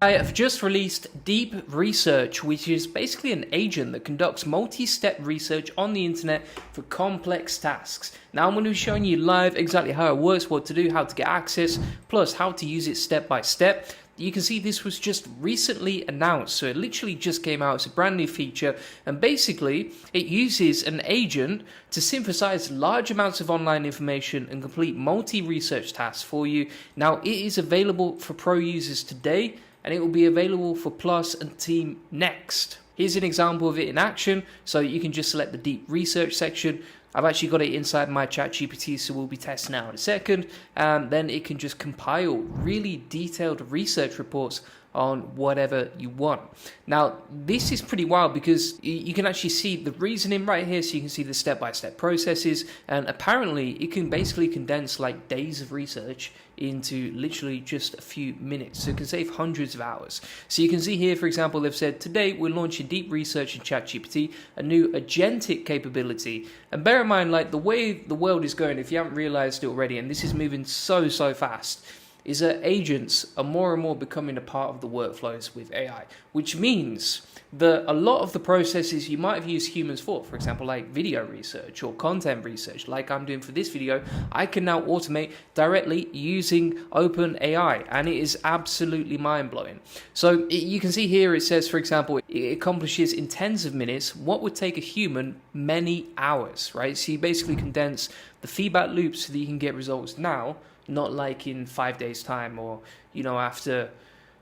I have just released Deep Research, which is basically an agent that conducts multi-step research on the internet for complex tasks. Now I'm going to be showing you live exactly how it works, what to do, how to get access, plus how to use it step by step. You can see this was just recently announced, so it literally just came out. It's a brand new feature, and basically it uses an agent to synthesize large amounts of online information and complete multi-research tasks for you. Now it is available for pro users today, and it will be available for Plus and Team next. Here's an example of it in action. So you can just select the deep research section. I've actually got it inside my ChatGPT, so we'll be testing out in a second. And then it can just compile really detailed research reports on whatever you want. Now, this is pretty wild because you can actually see the reasoning right here, so you can see the step-by-step processes, and apparently it can basically condense like days of research into literally just a few minutes, so it can save hundreds of hours. So you can see here, for example, they've said, today we're launching deep research in ChatGPT, a new agentic capability. And bear in mind, like the way the world is going, if you haven't realized it already, and this is moving so fast, is that agents are more and more becoming a part of the workflows with AI, which means that a lot of the processes you might have used humans for example, like video research or content research, like I'm doing for this video, I can now automate directly using OpenAI, and it is absolutely mind-blowing. So you can see here it says, for example, it accomplishes in tens of minutes what would take a human many hours, right? So you basically condense the feedback loops so that you can get results now, not like in 5 days time, or after,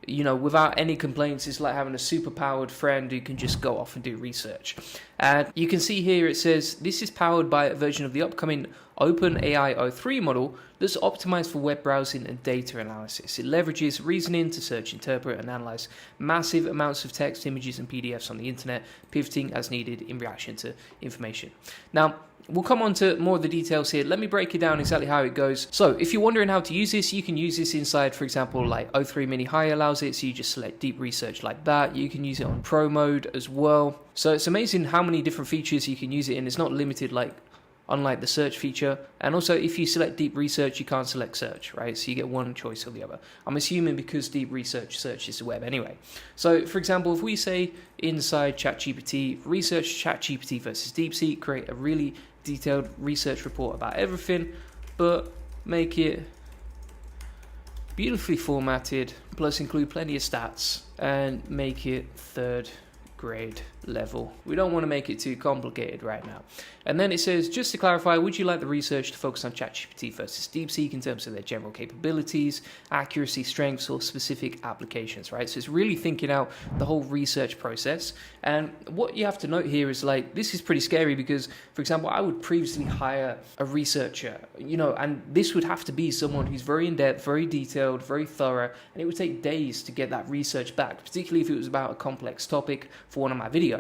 without any complaints. It's like having a super powered friend who can just go off and do research. And you can see here it says this is powered by a version of the upcoming OpenAI o3 model that's optimized for web browsing and data analysis. It leverages reasoning to search, interpret, and analyze massive amounts of text, images, and PDFs on the internet, pivoting as needed in reaction to information. Now, we'll come on to more of the details here. Let me break it down exactly how it goes. So if you're wondering how to use this, you can use this inside, for example, like O3 Mini High allows it. So you just select deep research like that. You can use it on pro mode as well. So it's amazing how many different features you can use it in. It's not limited unlike the search feature. And also if you select deep research, you can't select search, right? So you get one choice or the other. I'm assuming because deep research searches the web anyway. So for example, if we say inside ChatGPT, research ChatGPT versus DeepSeek, create a really detailed research report about everything, but make it beautifully formatted, plus include plenty of stats, and make it third grade level. We don't want to make it too complicated right now. And then it says, just to clarify, would you like the research to focus on ChatGPT versus DeepSeek in terms of their general capabilities, accuracy, strengths, or specific applications, right? So it's really thinking out the whole research process. And what you have to note here is this is pretty scary because, for example, I would previously hire a researcher, and this would have to be someone who's very in-depth, very detailed, very thorough, and it would take days to get that research back, particularly if it was about a complex topic for one of my videos.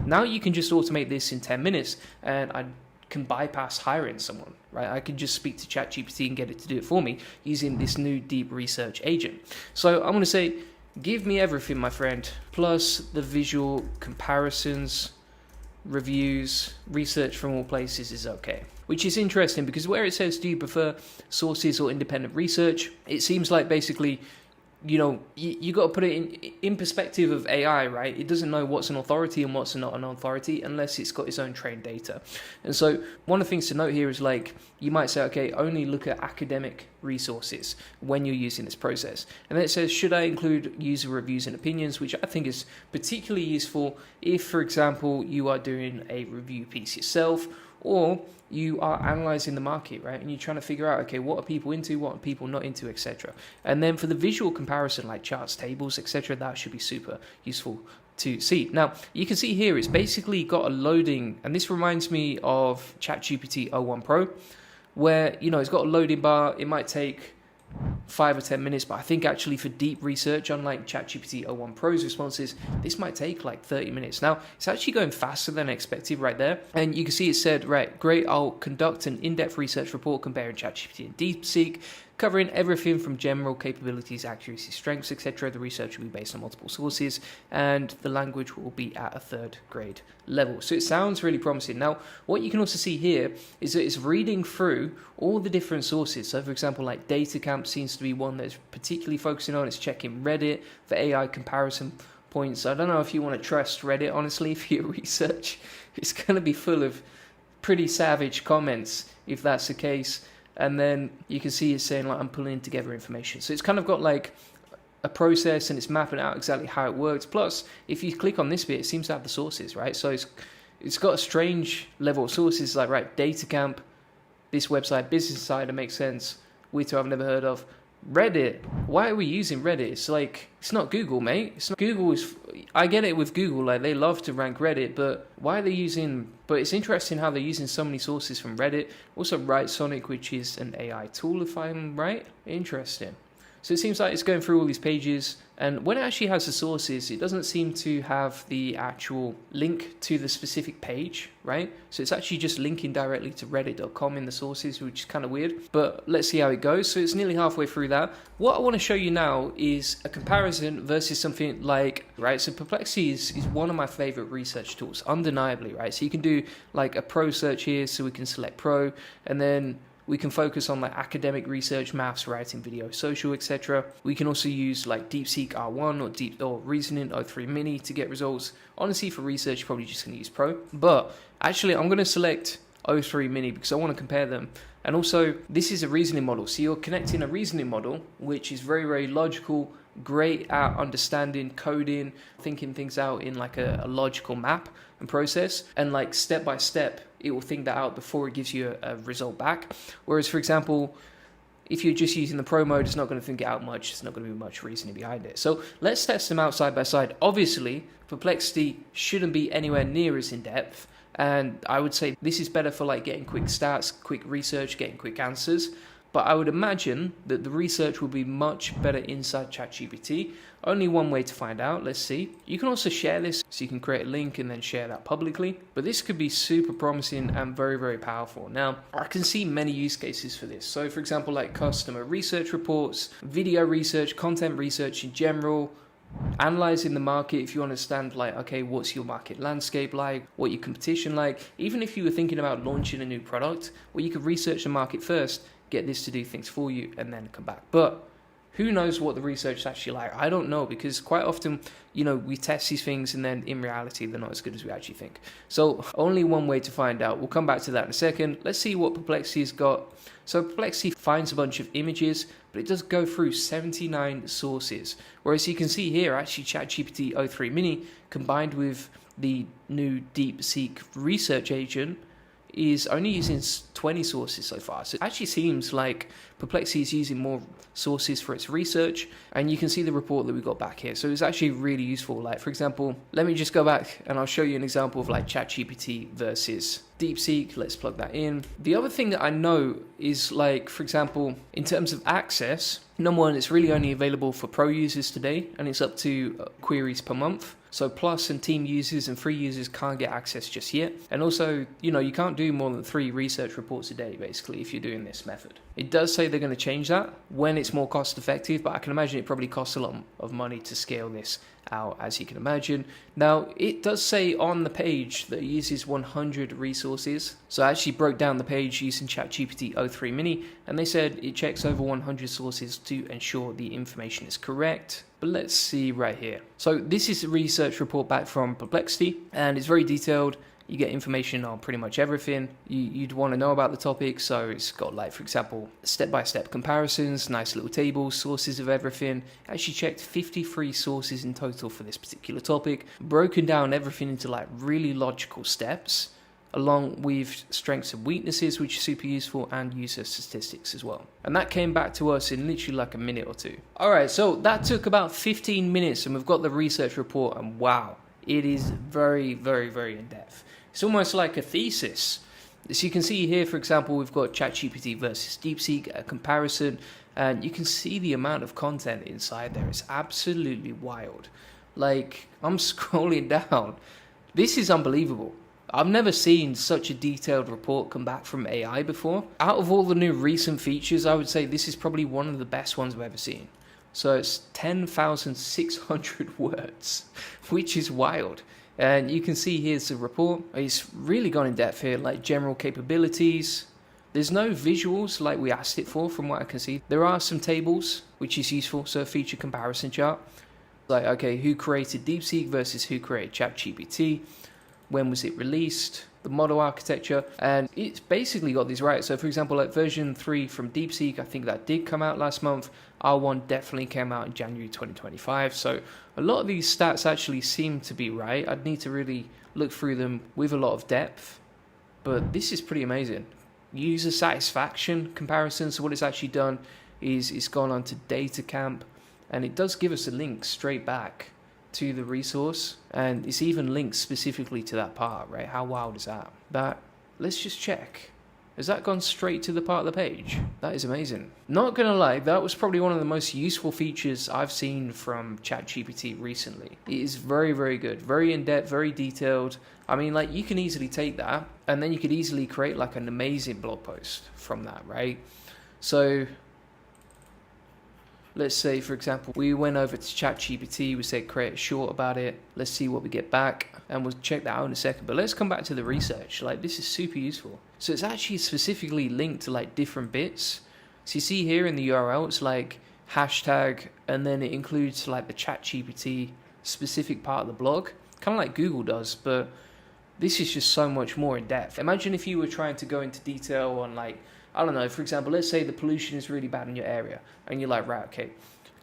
Now you can just automate this in 10 minutes, and I can bypass hiring someone, right? I can just speak to ChatGPT and get it to do it for me using this new deep research agent. So I'm going to say, give me everything, my friend, plus the visual comparisons, reviews, research from all places is okay. Which is interesting because where it says, do you prefer sources or independent research? It seems like basically you got to put it in perspective of AI, right? It doesn't know what's an authority and what's not an authority unless it's got its own trained data. And so one of the things to note here is you might say, okay, only look at academic resources when you're using this process. And then it says, should I include user reviews and opinions, which I think is particularly useful if, for example, you are doing a review piece yourself, or you are analyzing the market, right? And you're trying to figure out, okay, what are people into, what are people not into, etc. And then for the visual comparison, like charts, tables, etc., that should be super useful to see. Now, you can see here, it's basically got a loading, and this reminds me of ChatGPT o1 Pro, where, it's got a loading bar. It might take 5 or 10 minutes, but I think actually for deep research, unlike ChatGPT o1 Pro's responses, this might take like 30 minutes. Now, it's actually going faster than expected right there. And you can see it said, right, great, I'll conduct an in-depth research report comparing ChatGPT and DeepSeek, covering everything from general capabilities, accuracy, strengths, etc. The research will be based on multiple sources, and the language will be at a 3rd grade level. So it sounds really promising. Now, what you can also see here is that it's reading through all the different sources. So, for example, like DataCamp seems to be one that's particularly focusing on. It's checking Reddit for AI comparison points. I don't know if you want to trust Reddit, honestly, for your research. It's going to be full of pretty savage comments if that's the case. And then you can see it's saying, like, I'm pulling together information. So it's kind of got like a process, and it's mapping out exactly how it works. Plus, if you click on this bit, it seems to have the sources, right? So it's got a strange level of sources, like, right, DataCamp, this website, Business Insider makes sense, Twitter I've never heard of, Reddit. Why are we using Reddit? It's like, it's not Google, mate. It's not Google. I get it with Google, like, they love to rank Reddit, but why are they using? But it's interesting how they're using so many sources from Reddit. Also, Sonic, which is an AI tool, if I'm right. Interesting. So it seems like it's going through all these pages, and when it actually has the sources, it doesn't seem to have the actual link to the specific page, right? So it's actually just linking directly to reddit.com in the sources, which is kind of weird, but let's see how it goes. So it's nearly halfway through that. What I want to show you now is a comparison versus something like, right, so Perplexity is one of my favorite research tools, undeniably, right? So you can do like a pro search here, so we can select pro, and then we can focus on like academic research, maths, writing, video, social, etc. We can also use like DeepSeek R1 or Reasoning O3 Mini to get results. Honestly, for research, you're probably just going to use Pro. But actually, I'm going to select O3 Mini because I want to compare them. And also, this is a reasoning model. So you're connecting a reasoning model, which is very, very logical, great at understanding, coding, thinking things out in like a logical map and process, and like step by step it will think that out before it gives you a result back. Whereas, for example, if you're just using the pro mode, it's not going to think it out much. There's not going to be much reasoning behind it. So let's test them out side by side. Obviously, Perplexity shouldn't be anywhere near as in depth, and I would say this is better for like getting quick stats, quick research, getting quick answers. But I would imagine that the research will be much better inside ChatGPT. Only one way to find out. Let's see. You can also share this, so you can create a link and then share that publicly. But this could be super promising and very, very powerful. Now, I can see many use cases for this. So, for example, like customer research reports, video research, content research in general, analyzing the market if you understand, like, okay, what's your market landscape like, what your competition like. Even if you were thinking about launching a new product, well, you could research the market first, get this to do things for you, and then come back. But who knows what the research is actually like? I don't know, because quite often, you know, we test these things and then in reality they're not as good as we actually think. So only one way to find out. We'll come back to that in a second. Let's see what Perplexity's got. So Perplexity finds a bunch of images, but it does go through 79 sources. Whereas you can see here, actually ChatGPT O3 Mini combined with the new DeepSeek research agent is only using 20 sources so far. So it actually seems like Perplexity is using more sources for its research, and you can see the report that we got back here. So it's actually really useful. Like, for example, let me just go back and I'll show you an example of like ChatGPT versus DeepSeek. Let's plug that in. The other thing that I know is, like, for example, in terms of access, number one, it's really only available for pro users today, and it's up to queries per month. So Plus and Team users and free users can't get access just yet. And also, you know, you can't do more than 3 research reports a day, basically, if you're doing this method. It does say they're going to change that when it's more cost effective, but I can imagine it probably costs a lot of money to scale this out, as you can imagine. Now, it does say on the page that it uses 100 resources. So I actually broke down the page using ChatGPT O3 Mini, and they said it checks over 100 sources to ensure the information is correct. But let's see right here. So this is a research report back from Perplexity, and it's very detailed. You get information on pretty much everything you'd want to know about the topic. So it's got, like, for example, step-by-step comparisons, nice little tables, sources of everything. Actually checked 53 sources in total for this particular topic, broken down everything into like really logical steps, along with strengths and weaknesses, which is super useful, and user statistics as well. And that came back to us in literally like a minute or two. All right, so that took about 15 minutes, and we've got the research report, and wow, it is very, very, very in-depth. It's almost like a thesis. As you can see here, for example, we've got ChatGPT versus DeepSeek, a comparison, and you can see the amount of content inside there. It's absolutely wild. Like, I'm scrolling down. This is unbelievable. I've never seen such a detailed report come back from AI before. Out of all the new recent features, I would say this is probably one of the best ones I've ever seen. So it's 10,600 words, which is wild. And you can see here's the report. It's really gone in depth here, like general capabilities. There's no visuals like we asked it for, from what I can see. There are some tables, which is useful, so a feature comparison chart. Like, okay, who created DeepSeek versus who created ChatGPT? When was it released? The model architecture, and it's basically got these right. So for example, like version 3 from DeepSeek, I think that did come out last month. R1 definitely came out in January 2025. So a lot of these stats actually seem to be right. I'd need to really look through them with a lot of depth, but this is pretty amazing. User satisfaction comparisons. So what it's actually done is it's gone on to DataCamp, and it does give us a link straight back to the resource, and it's even linked specifically to that part, right? How wild is that? Let's just check. Has that gone straight to the part of the page? That is amazing. Not gonna lie, that was probably one of the most useful features I've seen from ChatGPT recently. It is very, very good, very in-depth, very detailed. I mean, like, you can easily take that, and then you could easily create like an amazing blog post from that, right? So let's say, for example, we went over to ChatGPT, we said create a short about it. Let's see what we get back, and we'll check that out in a second. But let's come back to the research. Like, this is super useful. So it's actually specifically linked to like different bits. So you see here in the URL, it's like hashtag, and then it includes like the ChatGPT specific part of the blog, kind of like Google does, but this is just so much more in depth. Imagine if you were trying to go into detail on, like, I don't know, for example, let's say the pollution is really bad in your area, and you're like, right, okay,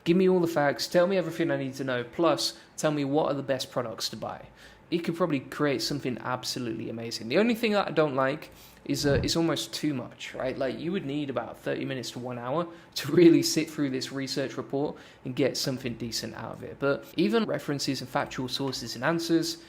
give me all the facts, tell me everything I need to know, plus tell me what are the best products to buy. It could probably create something absolutely amazing. The only thing that I don't like is it's almost too much, right? Like, you would need about 30 minutes to 1 hour to really sit through this research report and get something decent out of it. But even references and factual sources and answers,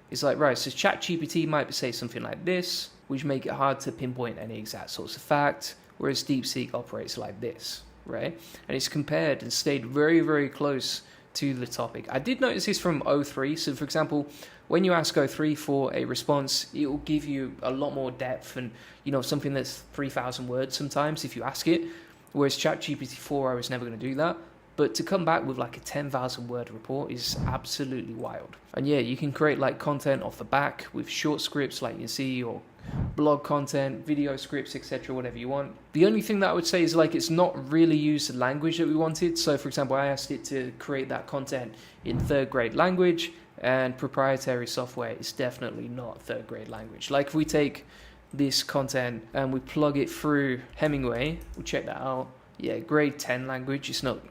it's like, right, so ChatGPT might say something like this, which make it hard to pinpoint any exact source of fact, whereas DeepSeek operates like this, right? And it's compared and stayed very, very close to the topic. I did notice this from O3. So for example, when you ask O3 for a response, it will give you a lot more depth and, you know, something that's 3,000 words sometimes if you ask it, whereas ChatGPT 4, I was never going to do that. But to come back with like a 10,000 word report is absolutely wild. And yeah, you can create like content off the back with short scripts like you see, or blog content, video scripts, etc., whatever you want. The only thing that I would say is, like, it's not really used the language that we wanted. So for example, I asked it to create that content in 3rd grade language, and proprietary software is definitely not 3rd grade language. Like, if we take this content and we plug it through Hemingway, we'll check that out. Yeah, grade 10 language. It's not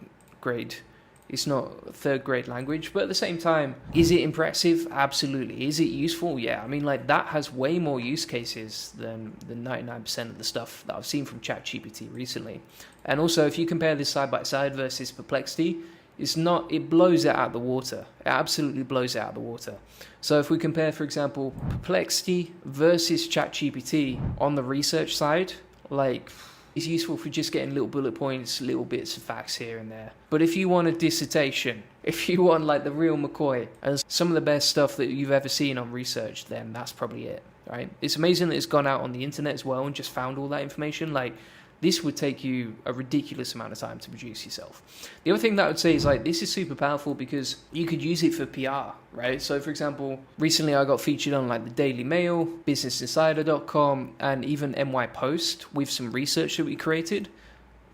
3rd grade language, but at the same time, is it impressive? Absolutely. Is it useful? Yeah. I mean, like, that has way more use cases than the 99% of the stuff that I've seen from ChatGPT recently. And also, if you compare this side by side versus Perplexity, it blows it out of the water. It absolutely blows it out of the water. So if we compare, for example, Perplexity versus ChatGPT on the research side, like, it's useful for just getting little bullet points, little bits of facts here and there. But if you want a dissertation, if you want like the real McCoy and some of the best stuff that you've ever seen on research, then that's probably it, right? It's amazing that it's gone out on the internet as well and just found all that information. Like, this would take you a ridiculous amount of time to produce yourself. The other thing that I would say is, like, this is super powerful because you could use it for PR, right? So for example, recently I got featured on like the Daily Mail, BusinessInsider.com, and even NY Post with some research that we created.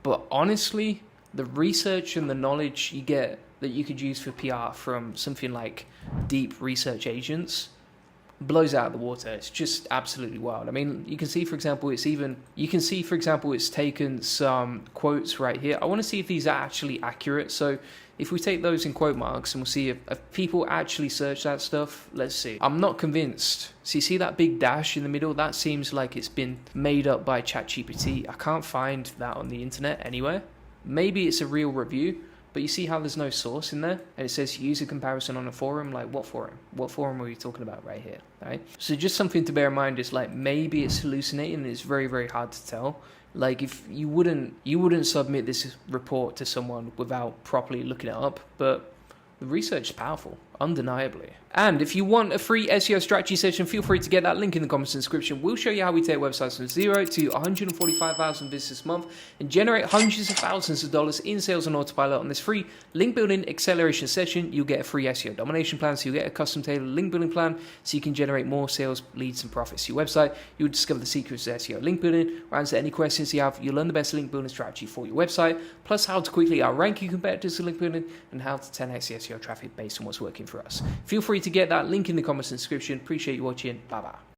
But honestly, the research and the knowledge you get that you could use for PR from something like deep research agents blows out of the water. It's just absolutely wild. I mean, you can see, for example, it's taken some quotes right here. I want to see if these are actually accurate. So if we take those in quote marks and we'll see if people actually search that stuff. Let's see. I'm not convinced. So you see that big dash in the middle? That seems like it's been made up by ChatGPT. I can't find that on the internet anywhere. Maybe it's a real review, but you see how there's no source in there? And it says user comparison on a forum. Like, what forum? What forum are we talking about right here, right? So just something to bear in mind is, like, maybe it's hallucinating and it's very, very hard to tell. Like, if you wouldn't submit this report to someone without properly looking it up, but The research is powerful, undeniably. And if you want a free SEO strategy session, feel free to get that link in the comments description. We'll show you how we take websites from 0 to 145,000 visitors a month and generate hundreds of thousands of dollars in sales on autopilot. On this free link building acceleration session, you'll get a free SEO domination plan, so you'll get a custom tailored link building plan so you can generate more sales, leads, and profits to your website. You'll discover the secrets of SEO link building, or answer any questions you have. You'll learn the best link building strategy for your website, plus how to quickly outrank your competitors to link building, and how to 10x the SEO traffic based on what's working for us. Feel free to get that link in the comments and description. Appreciate you watching. Bye bye.